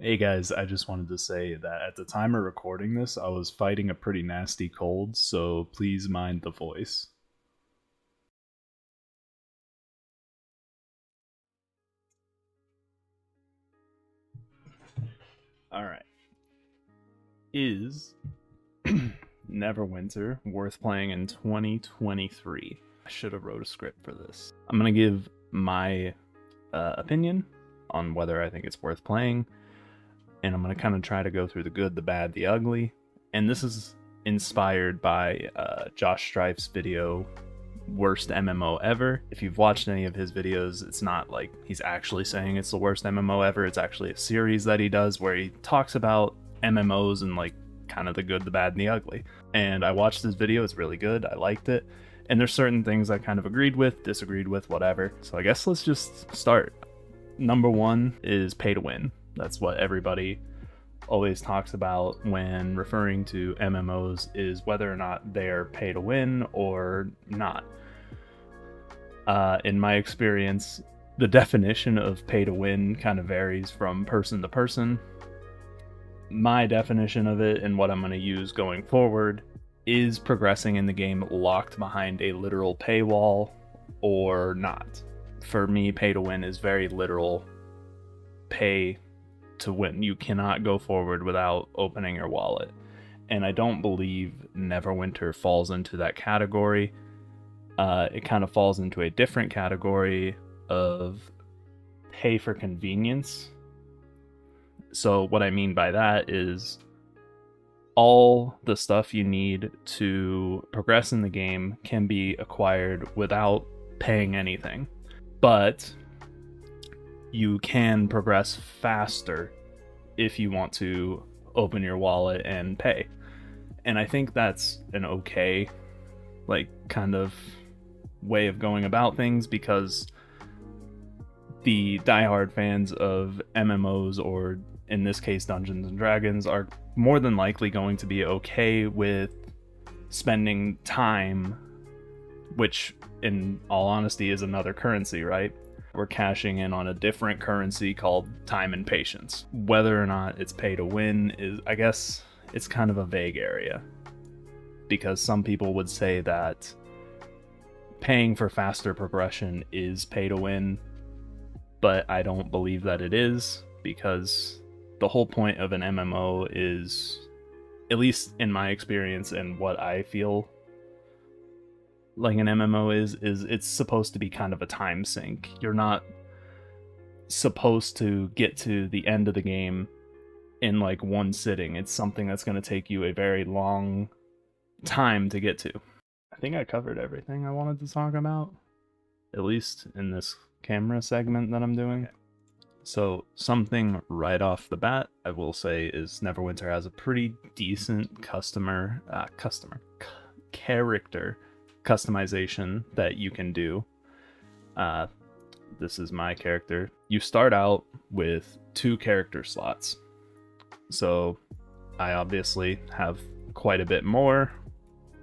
Hey guys, I just wanted to say that at the time of recording this, I was fighting a pretty nasty cold, so please mind the voice. Alright. Is Neverwinter worth playing in 2023? I should have wrote a script for this. I'm going to give my opinion on whether I think it's worth playing, and I'm going to kind of try to go through the good, the bad, the ugly. And this is inspired by Josh Strife's video, Worst MMO Ever. If you've watched any of his videos, it's not like he's actually saying it's the worst MMO ever. It's actually a series that he does where he talks about MMOs and like kind of the good, the bad, and the ugly. And I watched this video. It's really good. I liked it. And there's certain things I kind of agreed with, disagreed with, whatever. So I guess let's just start. Number one is pay to win. That's what everybody always talks about when referring to MMOs, is whether or not they're pay to win or not. In my experience, the definition of pay to win kind of varies from person to person. My definition of it, and what I'm going to use going forward, is progressing in the game locked behind a literal paywall or not. For me, pay to win is very literal pay to win. You cannot go forward without opening your wallet. And I don't believe Neverwinter falls into that category. It kind of falls into a different category of pay for convenience. So what I mean by that is all the stuff you need to progress in the game can be acquired without paying anything. But you can progress faster if you want to open your wallet and pay. And I think that's an okay, like, kind of way of going about things, because the diehard fans of MMOs, or in this case Dungeons and Dragons, are more than likely going to be okay with spending time, which in all honesty is another currency, right? We're cashing in on a different currency called time and patience. Whether or not it's pay to win is, I guess, it's kind of a vague area, because some people would say that paying for faster progression is pay to win, but I don't believe that it is, because the whole point of an MMO is, at least in my experience and what I feel like an MMO is it's supposed to be kind of a time sink. You're not supposed to get to the end of the game in like one sitting. It's something that's going to take you a very long time to get to. I think I covered everything I wanted to talk about, at least in this camera segment that I'm doing. Okay. So something right off the bat I will say is Neverwinter has a pretty decent character customization that you can do. This is my character. You start out with 2 character slots. So I obviously have quite a bit more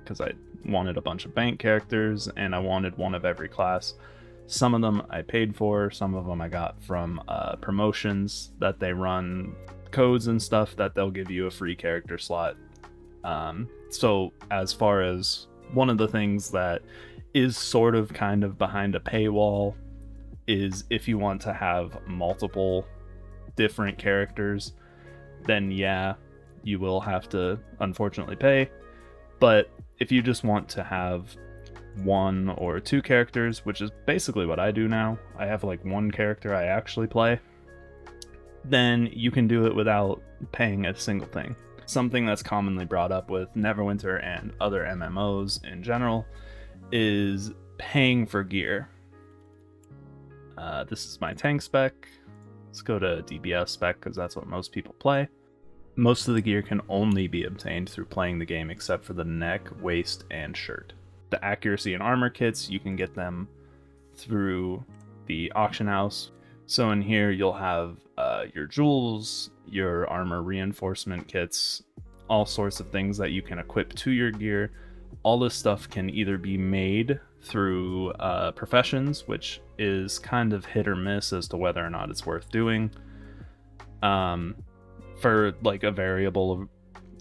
because I wanted a bunch of bank characters and I wanted one of every class. Some of them I paid for, some of them I got from promotions that they run, codes and stuff that they'll give you a free character slot. So as far as one of the things that is sort of kind of behind a paywall is if you want to have multiple different characters, then yeah, you will have to unfortunately pay. But if you just want to have 1 or 2 characters, which is basically what I do now, I have like 1 character I actually play, then you can do it without paying a single thing. Something that's commonly brought up with Neverwinter and other MMOs in general is paying for gear. This is my tank spec. Let's go to DBS spec because that's what most people play. Most of the gear can only be obtained through playing the game except for the neck, waist, and shirt. The accuracy and armor kits, you can get them through the auction house. So in here you'll have your jewels, your armor reinforcement kits, all sorts of things that you can equip to your gear. All this stuff can either be made through professions, which is kind of hit or miss as to whether or not it's worth doing. for like a variable of,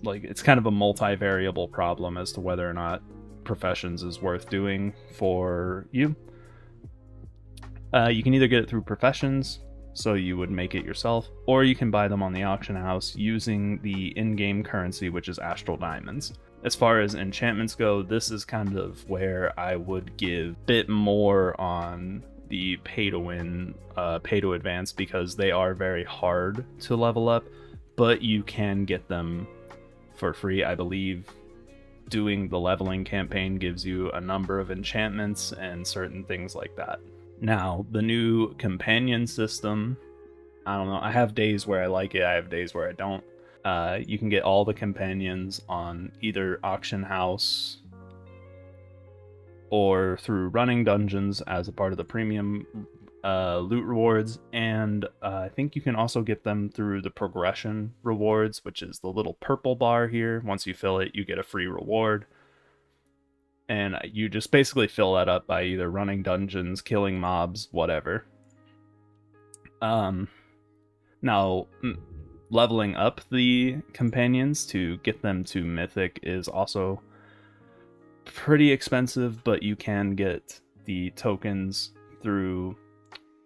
like, it's kind of a multi-variable problem as to whether or not professions is worth doing for you. You can either get it through professions, so you would make it yourself, or you can buy them on the auction house using the in-game currency, which is astral diamonds. As far as enchantments go, this is kind of where I would give a bit more on the pay to win, pay to advance, because they are very hard to level up, but you can get them for free. I believe doing the leveling campaign gives you a number of enchantments and certain things like that. Now, the new companion system, I don't know, I have days where I like it, I have days where I don't. You can get all the companions on either auction house or through running dungeons as a part of the premium loot rewards, and I think you can also get them through the progression rewards, which is the little purple bar here. Once you fill it, you get a free reward, and you just basically fill that up by either running dungeons, killing mobs, whatever. Now, leveling up the companions to get them to mythic is also pretty expensive, but you can get the tokens through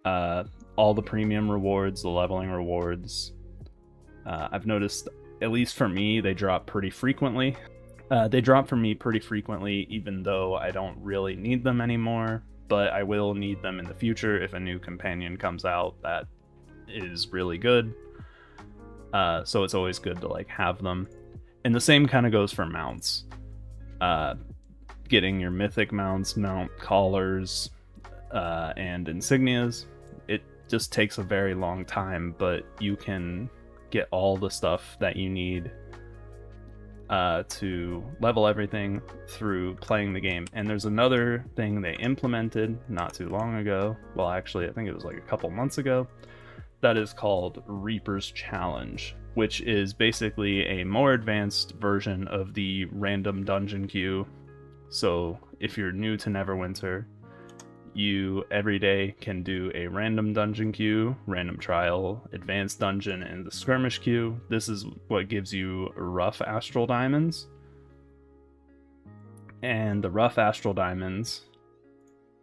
all the premium rewards, the leveling rewards. I've noticed, at least for me, they drop pretty frequently. They drop for me pretty frequently, even though I don't really need them anymore, but I will need them in the future if a new companion comes out that is really good. So it's always good to like have them. And the same kind of goes for mounts. Getting your mythic mounts, mount collars, and insignias. It just takes a very long time, but you can get all the stuff that you need to level everything through playing the game. And there's another thing they implemented not too long ago. Well, actually, I think it was like a couple months ago. That is called Reaper's Challenge, which is basically a more advanced version of the random dungeon queue. So if you're new to Neverwinter, you every day can do a random dungeon queue, random trial, advanced dungeon, and the skirmish queue. This is what gives you rough astral diamonds. And the rough astral diamonds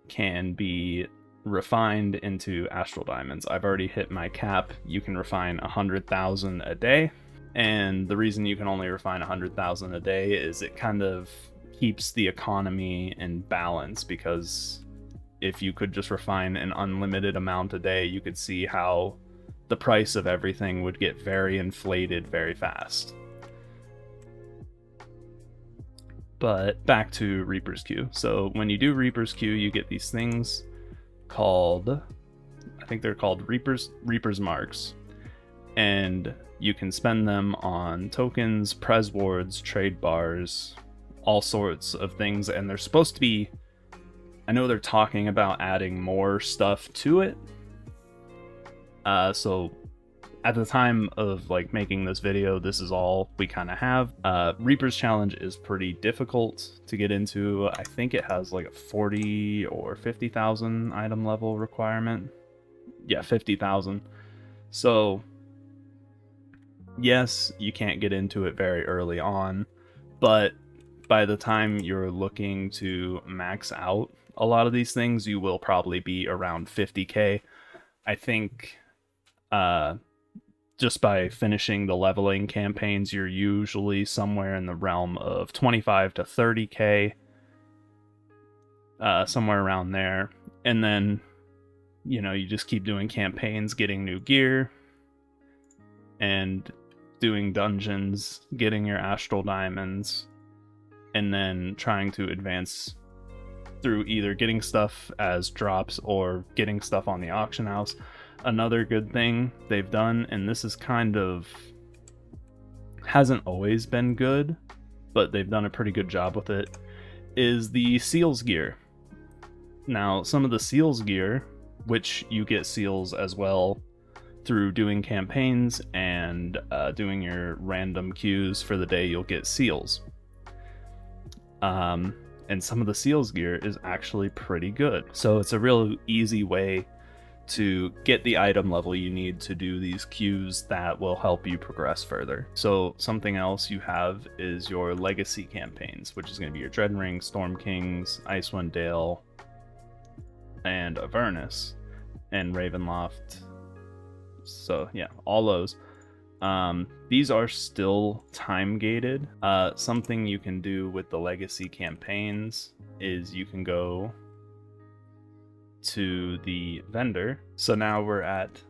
can be refined into astral diamonds. I've already hit my cap. You can refine 100,000 a day. And the reason you can only refine 100,000 a day is it kind of keeps the economy in balance, because if you could just refine an unlimited amount a day, you could see how the price of everything would get very inflated very fast. But back to Reaper's Queue. So when you do Reaper's Queue, you get these things called, I think they're called Reaper's Marks. And you can spend them on tokens, pres wards, trade bars, all sorts of things. And they're supposed to be, I know they're talking about adding more stuff to it. So at the time of like making this video, this is all we kind of have. Reaper's Challenge is pretty difficult to get into. I think it has like a 40 or 50,000 item level requirement. Yeah, 50,000. So yes, you can't get into it very early on, but by the time you're looking to max out a lot of these things, you will probably be around 50k. I think just by finishing the leveling campaigns, you're usually somewhere in the realm of 25 to 30k, somewhere around there. And then, you know, you just keep doing campaigns, getting new gear, and doing dungeons, getting your astral diamonds, and then trying to advance through either getting stuff as drops or getting stuff on the auction house. Another good thing they've done, and this is kind of hasn't always been good, but they've done a pretty good job with it, is the seals gear. Now, some of the seals gear, which you get seals as well through doing campaigns and doing your random queues for the day, you'll get seals. And some of the seals gear is actually pretty good. So it's a real easy way to get the item level you need to do these queues that will help you progress further. So something else you have is your legacy campaigns, which is going to be your Dreadring, Storm Kings, Icewind Dale, and Avernus, and Ravenloft. So yeah, all those. These are still time gated. Something you can do with the legacy campaigns is you can go to the vendor. So now we're at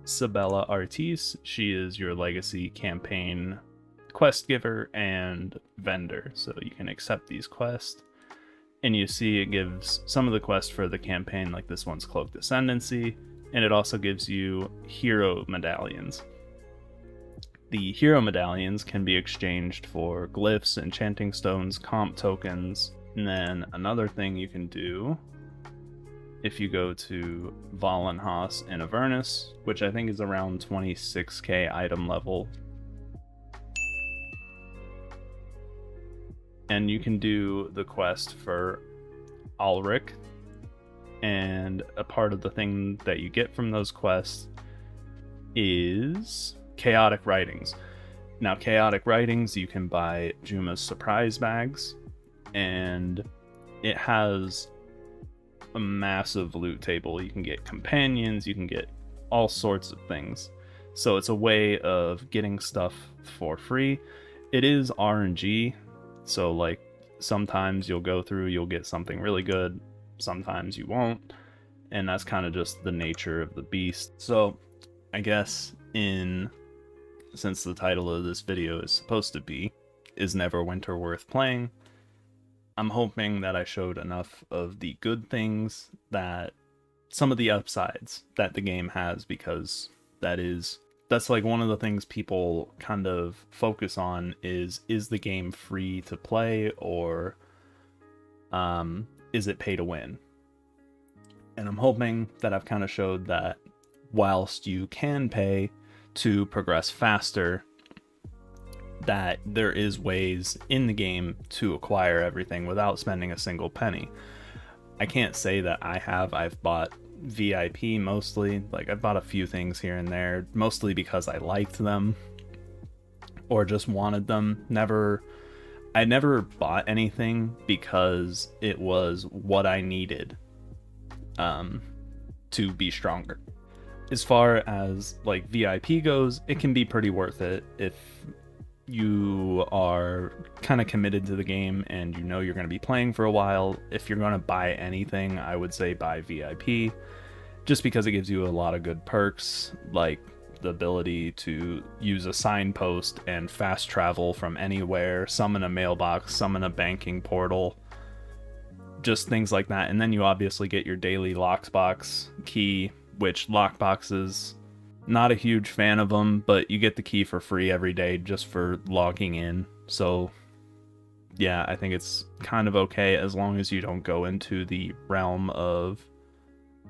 Sabella Artis. She is your legacy campaign quest giver and vendor. So you can accept these quests. And you see it gives some of the quests for the campaign, like this one's Cloaked Ascendancy, and it also gives you hero medallions. The hero medallions can be exchanged for glyphs, enchanting stones, comp tokens, and then another thing you can do if you go to Valenhas and Avernus, which I think is around 26k item level, and you can do the quest for Ulrich, and a part of the thing that you get from those quests is Chaotic Writings. Now, Chaotic Writings, you can buy Juma's surprise bags, and it has a massive loot table. You can get companions, you can get all sorts of things. So it's a way of getting stuff for free. It is RNG, so like sometimes you'll go through, you'll get something really good, sometimes you won't, and that's kind of just the nature of the beast. So I guess since the title of this video is supposed to be, is Neverwinter worth playing? I'm hoping that I showed enough of the good things, that some of the upsides that the game has, because that's like one of the things people kind of focus on is the game free to play, or is it pay to win? And I'm hoping that I've kind of showed that whilst you can pay to progress faster, that there is ways in the game to acquire everything without spending a single penny. I can't say that I've bought VIP mostly. Like, I've bought a few things here and there, mostly because I liked them or just wanted them. I never bought anything because it was what I needed to be stronger. As far as like VIP goes, it can be pretty worth it if you are kind of committed to the game and you know you're going to be playing for a while. If you're going to buy anything, I would say buy VIP, just because it gives you a lot of good perks, like the ability to use a signpost and fast travel from anywhere, summon a mailbox, summon a banking portal, just things like that. And then you obviously get your daily lockbox key, which lockboxes, not a huge fan of them, but you get the key for free every day just for logging in. So yeah, I think it's kind of okay as long as you don't go into the realm of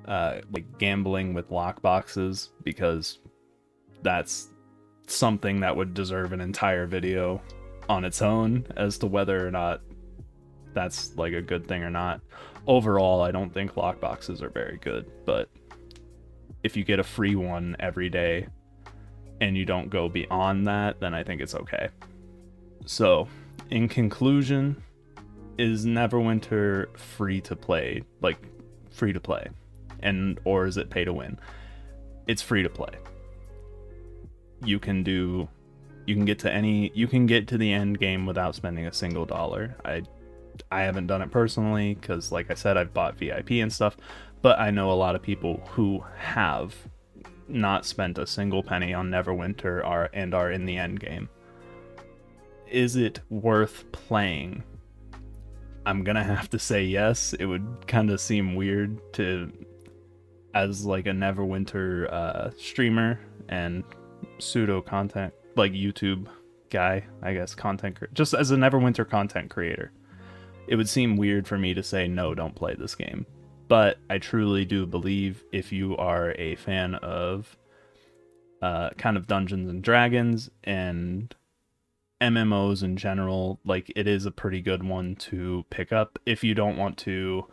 like gambling with lockboxes, because that's something that would deserve an entire video on its own as to whether or not that's like a good thing or not. Overall, I don't think lockboxes are very good, but if you get a free one every day and you don't go beyond that, then I think it's okay. So, in conclusion, is Neverwinter free to play? Like, free to play? Or is it pay to win? It's free to play. You can get to the end game without spending a single dollar. I haven't done it personally because, like I said, I've bought VIP and stuff, but I know a lot of people who have not spent a single penny on Neverwinter and are in the end game. Is it worth playing? I'm gonna have to say yes. It would kind of seem weird as like a Neverwinter streamer and pseudo content, like YouTube guy, I guess, just as a Neverwinter content creator. It would seem weird for me to say, no, don't play this game. But I truly do believe if you are a fan of kind of Dungeons and Dragons and MMOs in general, like, it is a pretty good one to pick up if you don't want to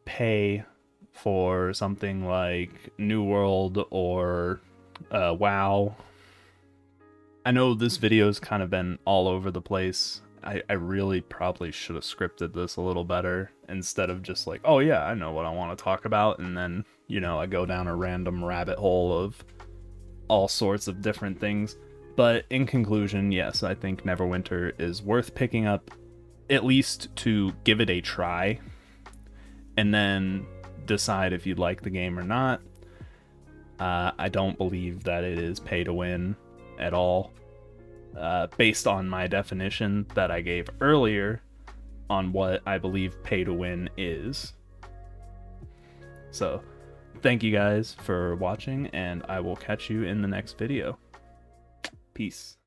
pay for something like New World or WoW. I know this video's kind of been all over the place. I really probably should have scripted this a little better instead of just like, oh yeah, I know what I want to talk about, and then, you know, I go down a random rabbit hole of all sorts of different things. But in conclusion, yes, I think Neverwinter is worth picking up, at least to give it a try, and then decide if you'd like the game or not. I don't believe that it is pay to win at all. Based on my definition that I gave earlier on what I believe pay to win is. So, thank you guys for watching, and I will catch you in the next video. Peace.